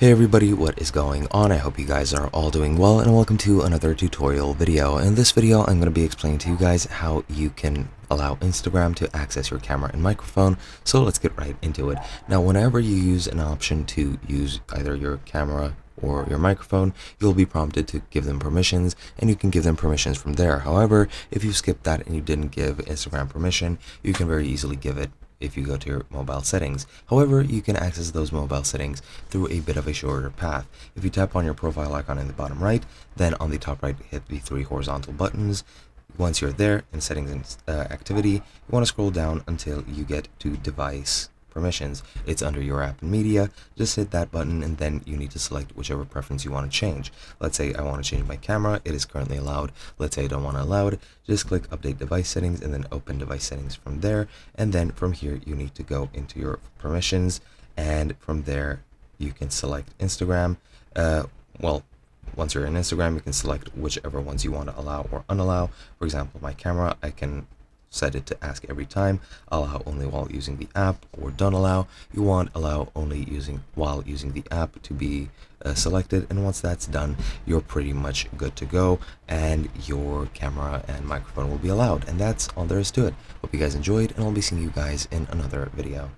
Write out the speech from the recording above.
Hey everybody, what is going on? I hope you guys are all doing well, and welcome to another tutorial video. In this video, I'm going to be explaining to you guys how you can allow Instagram to access your camera and microphone. So let's get right into it. Now, whenever you use an option to use either your camera or your microphone, you'll be prompted to give them permissions, and you can give them permissions from there. However, if you skip that and you didn't give Instagram permission, you can very easily give it if you go to your mobile settings. However, you can access those mobile settings through a bit of a shorter path. If you tap on your profile icon in the bottom right, then on the top right hit the three horizontal buttons. Once you're there in settings and activity, you want to scroll down until you get to device permissions. It's under your app and media. Just hit that button, and then you need to select whichever preference you want to change. Let's say I want to change my camera. It is currently allowed. Let's say I don't want to allow it. Just click update device settings and then open device settings from there. And then from here you need to go into your permissions, and from there you can select Instagram. Once you're in Instagram, you can select whichever ones you want to allow or unallow. For example, my camera, I can set it to ask every time, allow only while using the app, or don't allow. You want allow only while using the app to be selected, and once that's done, you're pretty much good to go, and your camera and microphone will be allowed. And that's all there is to it. Hope you guys enjoyed, and I'll be seeing you guys in another video.